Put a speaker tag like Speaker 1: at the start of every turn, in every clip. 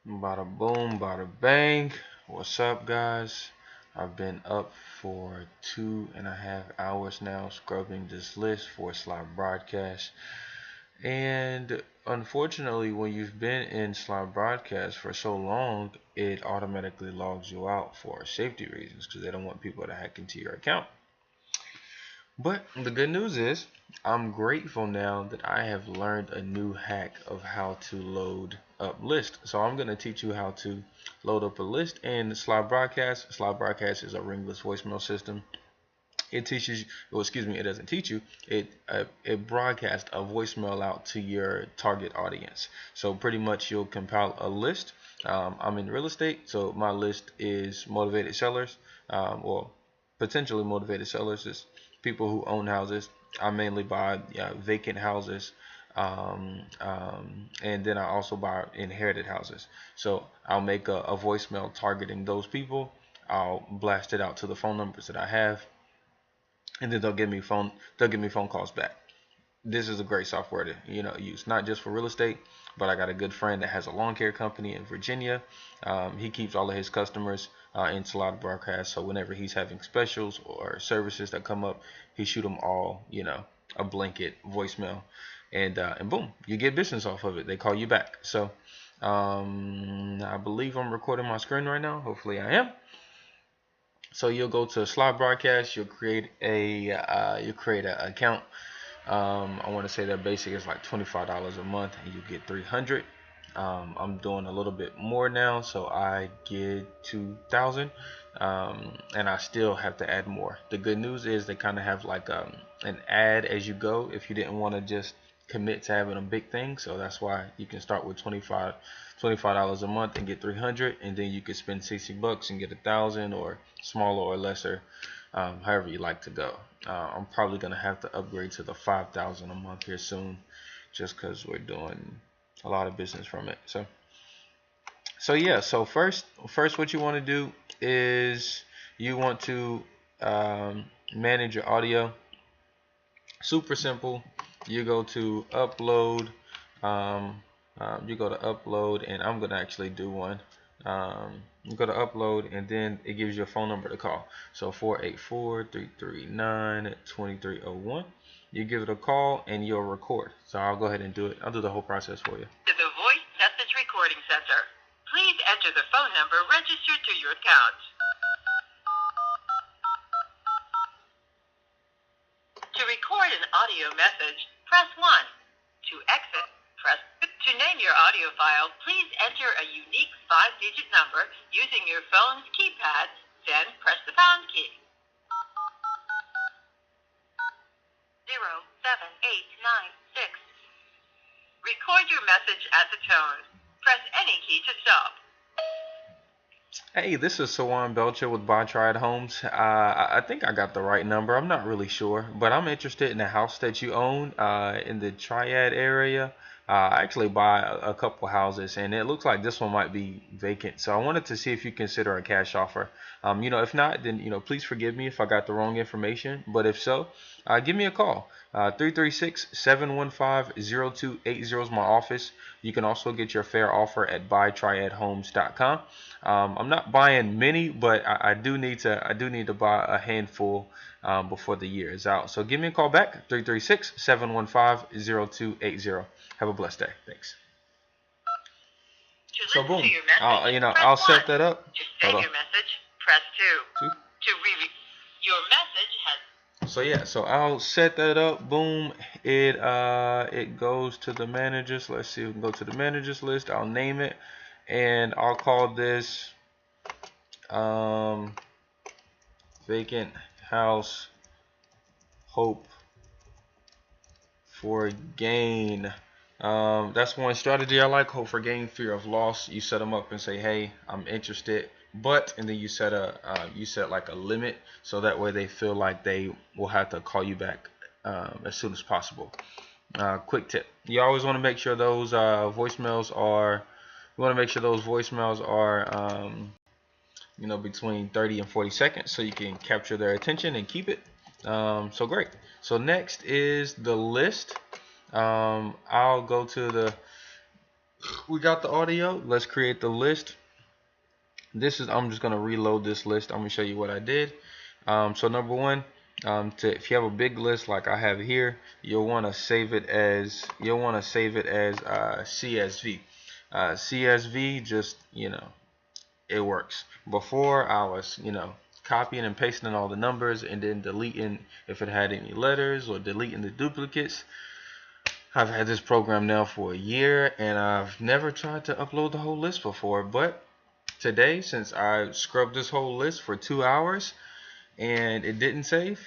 Speaker 1: Bada boom, bada bang. What's up, guys? I've been up for 2.5 hours now scrubbing this list for Slide Broadcast. And unfortunately, when you've been in Slide Broadcast for so long, it automatically logs you out for safety reasons because they don't want people to hack into your account. But the good news is, I'm grateful now that I have learned a new hack of how to load up list. So I'm going to teach you how to load up a list in Slide Broadcast. Slide Broadcast is a ringless voicemail system. It teaches, well, excuse me, it doesn't teach you. It broadcasts a voicemail out to your target audience. So pretty much you'll compile a list. I'm in real estate, so my list is motivated sellers, or potentially motivated sellers. Is people who own houses. I mainly buy vacant houses, and then I also buy inherited houses. So I'll make a voicemail targeting those people. I'll blast it out to the phone numbers that I have, and then they'll give me phone calls back. This is a great software to use, not just for real estate, but I got a good friend that has a lawn care company in Virginia. He keeps all of his customers in Slide Broadcast, so whenever he's having specials or services that come up, he shoot them all a blanket voicemail, and boom, you get business off of it. They call you back. So I believe I'm recording my screen right now. Hopefully I am. So you'll go to Slide Broadcast. You'll create an account. I want to say their basic is like $25 a month, and you get 300. I'm doing a little bit more now, so I get 2,000, and I still have to add more. The good news is they kind of have like an add as you go if you didn't want to just commit to having a big thing. So that's why you can start with $25 a month and get 300, and then you could spend $60 and get 1,000, or smaller or lesser, however you like to go. I'm probably gonna have to upgrade to the 5,000 a month here soon, just because we're doing a lot of business from it. So yeah. So first, what you want to do is you want to manage your audio. Super simple. You go to upload. You go to upload, and I'm gonna actually do one. You go to upload, and then it gives you a phone number to call. So 484-339-2301. You give it a call, and you'll record. So I'll go ahead and do it. I'll do the whole process for you.
Speaker 2: To the voice message recording center. Please enter the phone number registered to your account. To record an audio message, press 1. To exit, press 2. To name your audio file, please enter a unique 5-digit number using your phone's keypad, then press the pound key. 07896. Record your message at the tone. Press any key to stop.
Speaker 1: Hey, this is Sawan Belcher with Buy Triad Homes. I think I got the right number. I'm not really sure, but I'm interested in the house that you own in the Triad area. I actually buy a couple houses, and it looks like this one might be vacant. So I wanted to see if you consider a cash offer. If not, then please forgive me if I got the wrong information. But if so, give me a call. 336-715-0280 is my office. You can also get your fair offer at buytriadhomes.com. I'm not buying many, but I do need to buy a handful before the year is out. So give me a call back, 336-715-0280. Have a blessed day. Thanks. So boom, I'll set that up.
Speaker 2: To save your message, press 2. To your message has.
Speaker 1: So yeah, so I'll set that up. Boom, it goes to the managers. Let's see, we can go to the managers list. I'll name it, and I'll call this vacant house hope for gain. That's one strategy I like. Hope for gain, fear of loss. You set them up and say, hey, I'm interested, but, and then you set like a limit, so that way they feel like they will have to call you back as soon as possible. Quick tip: you always want to make sure those voicemails are between 30 and 40 seconds, so you can capture their attention and keep it. So great. So next is the list. I'll go to the We got the audio. Let's create the list. I'm just gonna reload this list. I'm gonna show you what I did. So number one, if you have a big list like I have here, you'll want to save it as CSV. CSV, just it works. Before I was copying and pasting all the numbers and then deleting if it had any letters or deleting the duplicates. I've had this program now for a year and I've never tried to upload the whole list before, but today, since I scrubbed this whole list for 2 hours and it didn't save,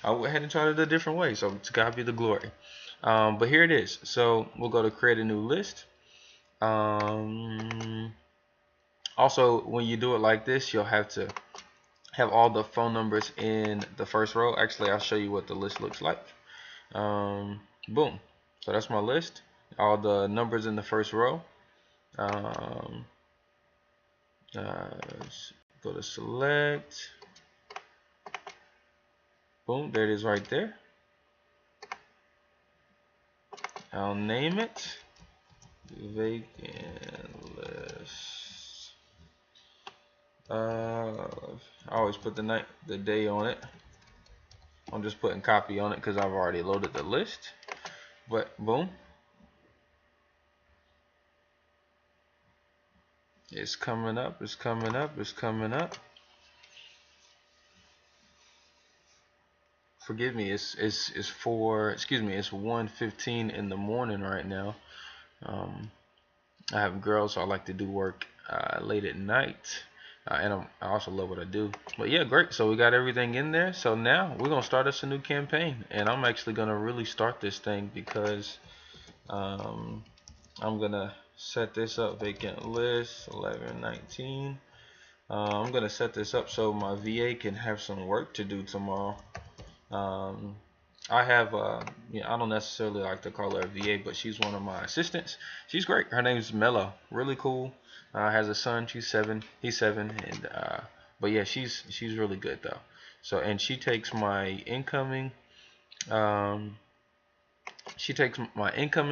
Speaker 1: I went ahead and tried it a different way. So to God be the glory. But here it is. So we'll go to create a new list. Also, when you do it like this, you'll have to have all the phone numbers in the first row. Actually, I'll show you what the list looks like. Boom. So that's my list. All the numbers in the first row. Go to select. Boom, there it is right there. I'll name it vacant list. I always put the day on it. I'm just putting copy on it because I've already loaded the list. But boom, it's coming up. It's coming up. It's coming up. Forgive me. It's 1:15 in the morning right now. I have girls, so I like to do work late at night. And I also love what I do. But yeah, great. So we got everything in there. So now we're gonna start us a new campaign, and I'm actually gonna really start this thing because I'm gonna set this up. Vacant list 1119. I'm gonna set this up so my VA can have some work to do tomorrow. I have I don't necessarily like to call her a VA, but she's one of my assistants. She's great. Her name is Mello. Really cool. Has a son. He's 7, and but yeah, she's really good though. So, and she takes my incoming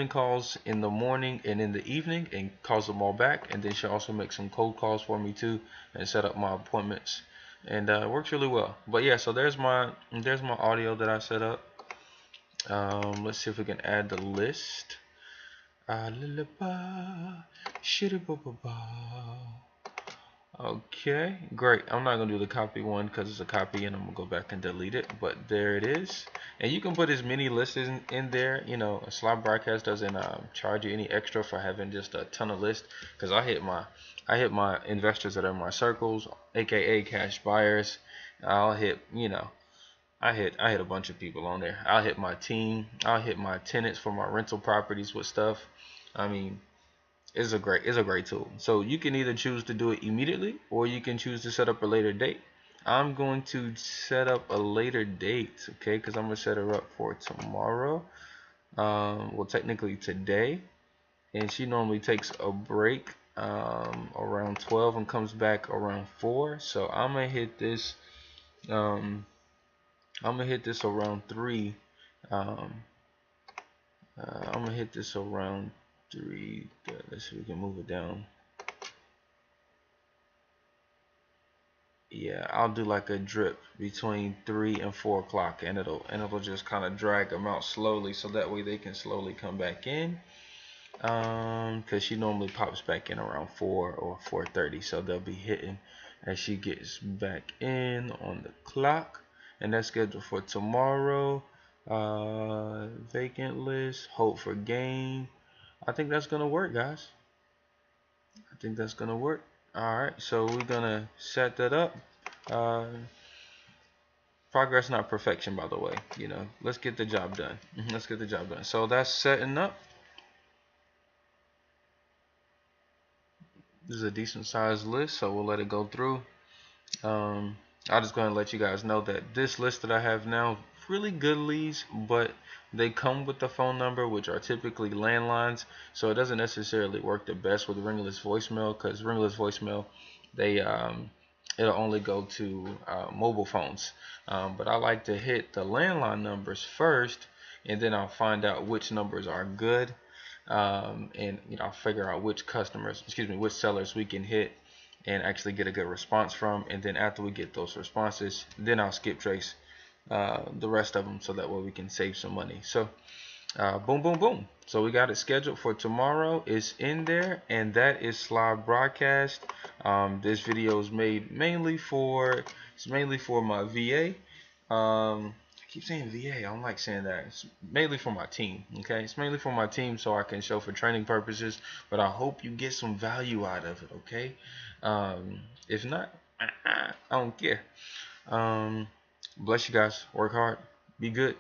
Speaker 1: calls in the morning and in the evening and calls them all back, and then she also makes some cold calls for me too and set up my appointments, and it works really well. But yeah, so there's my audio that I set up. Let's see if we can add the list. Okay, great. I'm not gonna do the copy one because it's a copy and I'm gonna go back and delete it, but there it is. And you can put as many lists in there. A slot broadcast doesn't charge you any extra for having just a ton of lists, because I hit my investors that are in my circles, aka cash buyers. I'll hit I hit a bunch of people on there. I'll hit my team. I'll hit my tenants for my rental properties with stuff. I mean, it's a great tool. So you can either choose to do it immediately or you can choose to set up a later date. I'm going to set up a later date, okay? Because I'm gonna set her up for tomorrow. Well, technically today, and she normally takes a break around 12 and comes back around 4. So I'm gonna hit this. I'm gonna hit this around 3. I'm gonna hit this around 3. Let's see if we can move it down. Yeah, I'll do like a drip between 3 and 4 o'clock, and it'll just kind of drag them out slowly, so that way they can slowly come back in. Because she normally pops back in around 4 or 4:30, so they'll be hitting as she gets back in on the clock. And that's scheduled for tomorrow. Vacant list, hope for gain. I think that's gonna work, guys. I think that's gonna work. Alright, so we're gonna set that up. Progress, not perfection, by the way. Let's get the job done. Let's get the job done. So that's setting up. This is a decent sized list, so we'll let it go through. I'll just go ahead and let you guys know that this list that I have now, really good leads, but they come with the phone number, which are typically landlines, so it doesn't necessarily work the best with Ringless voicemail, because Ringless voicemail, it'll only go to mobile phones. But I like to hit the landline numbers first, and then I'll find out which numbers are good. and figure out which which sellers we can hit and actually get a good response from. And then after we get those responses, then I'll skip trace the rest of them, so that way we can save some money. So boom, boom, boom. So we got it scheduled for tomorrow. It's in there, and that is live broadcast. This video is made mainly for my VA. I keep saying VA. I don't like saying that. It's mainly for my team. Okay, it's mainly for my team, so I can show for training purposes. But I hope you get some value out of it. Okay. If not, I don't care. Bless you guys. Work hard. Be good.